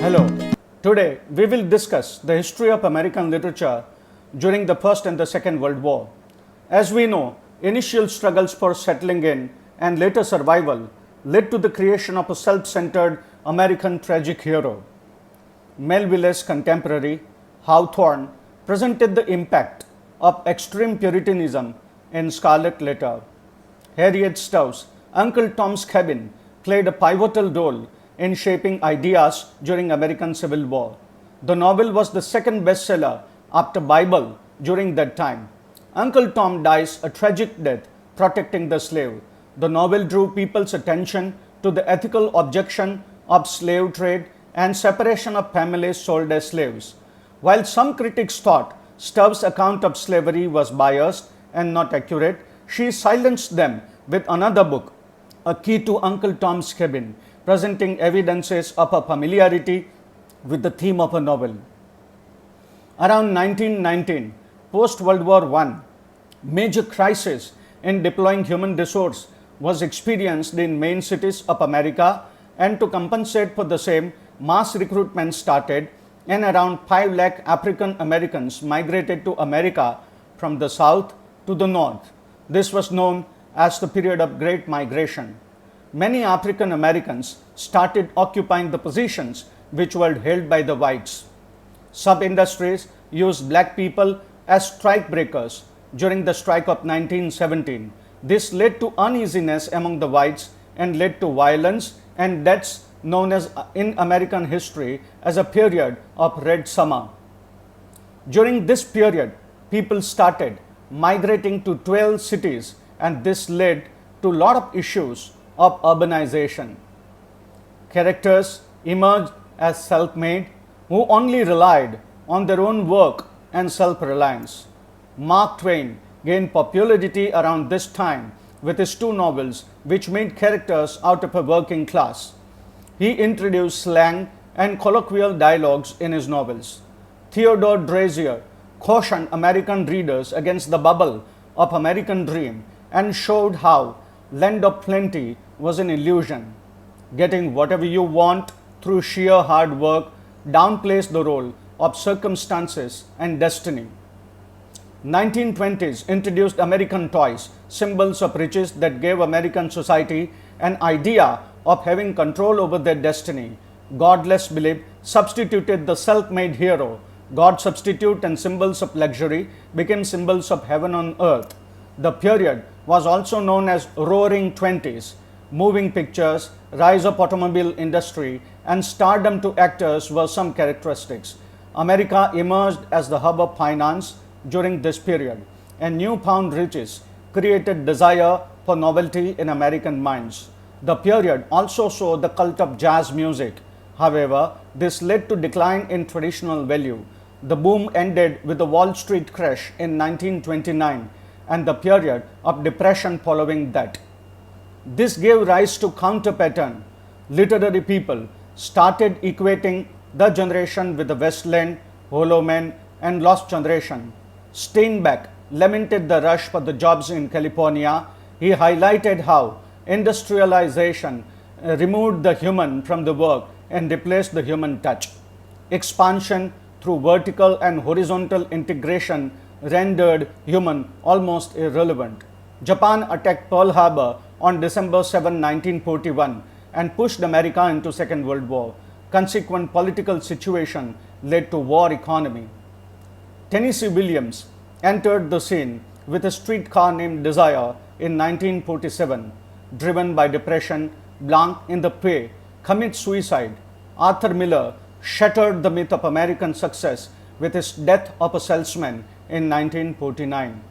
Hello. Today we will discuss the history of American literature during the First and the Second World War. As we know, initial struggles for settling in and later survival led to the creation of a self-centered American tragic hero. Melville's contemporary, Hawthorne, presented the impact of extreme Puritanism in Scarlet Letter. Harriet Stowe's Uncle Tom's Cabin played a pivotal role in shaping ideas during American Civil War. The novel was the second bestseller after Bible during that time. Uncle Tom dies a tragic death protecting the slave. The novel drew people's attention to the ethical objection of slave trade and separation of families sold as slaves. While some critics thought Stowe's account of slavery was biased and not accurate, she silenced them with another book, A Key to Uncle Tom's Cabin, presenting evidences of a familiarity with the theme of a novel. Around 1919, post-World War I, major crisis in deploying human resource was experienced in main cities of America, and to compensate for the same, mass recruitment started and around 5 lakh African Americans migrated to America from the south to the north. This was known as the period of Great Migration. Many African Americans started occupying the positions which were held by the whites. Sub-industries used black people as strike breakers during the strike of 1917. This led to uneasiness among the whites and led to violence and deaths known as in American history as a period of Red Summer. During this period, people started migrating to 12 cities, and this led to a lot of issues of urbanization. Characters emerged as self-made who only relied on their own work and self-reliance. Mark Twain gained popularity around this time with his 2 novels which made characters out of a working class. He introduced slang and colloquial dialogues in his novels. Theodore Dreiser cautioned American readers against the bubble of American dream and showed how land of plenty was an illusion. Getting whatever you want through sheer hard work downplays the role of circumstances and destiny. 1920s introduced American toys, symbols of riches that gave American society an idea of having control over their destiny. Godless belief substituted the self-made hero. God substitute and symbols of luxury became symbols of heaven on earth. The period was also known as Roaring Twenties. Moving pictures, rise of automobile industry, and stardom to actors were some characteristics. America emerged as the hub of finance during this period, and newfound riches created desire for novelty in American minds. The period also saw the cult of jazz music. However, this led to decline in traditional value. The boom ended with the Wall Street crash in 1929 and the period of depression following that. This gave rise to counter-pattern. Literary people started equating the generation with the Westland, Hollow Men, and Lost Generation. Steinbeck lamented the rush for the jobs in California. He highlighted how industrialization removed the human from the work and replaced the human touch. Expansion through vertical and horizontal integration rendered human almost irrelevant. Japan attacked Pearl Harbor on December 7, 1941 and pushed America into Second World War. Consequent political situation led to war economy. Tennessee Williams entered the scene with a streetcar named Desire in 1947. Driven by depression, Blanc in the Prey commits suicide. Arthur Miller shattered the myth of American success with his Death of a Salesman in 1949.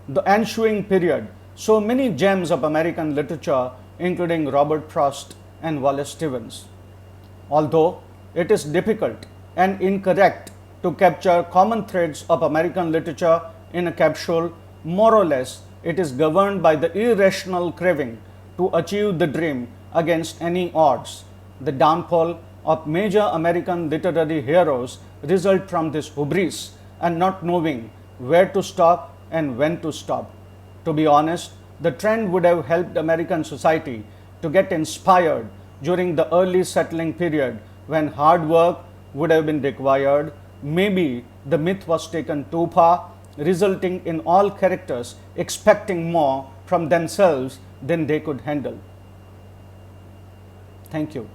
The ensuing period saw many gems of American literature, including Robert Frost and Wallace Stevens. Although it is difficult and incorrect to capture common threads of American literature in a capsule, more or less it is governed by the irrational craving to achieve the dream against any odds. The downfall of major American literary heroes result from this hubris and not knowing where to stop and when to stop. To be honest, the trend would have helped American society to get inspired during the early settling period when hard work would have been required. Maybe the myth was taken too far, resulting in all characters expecting more from themselves than they could handle. Thank you.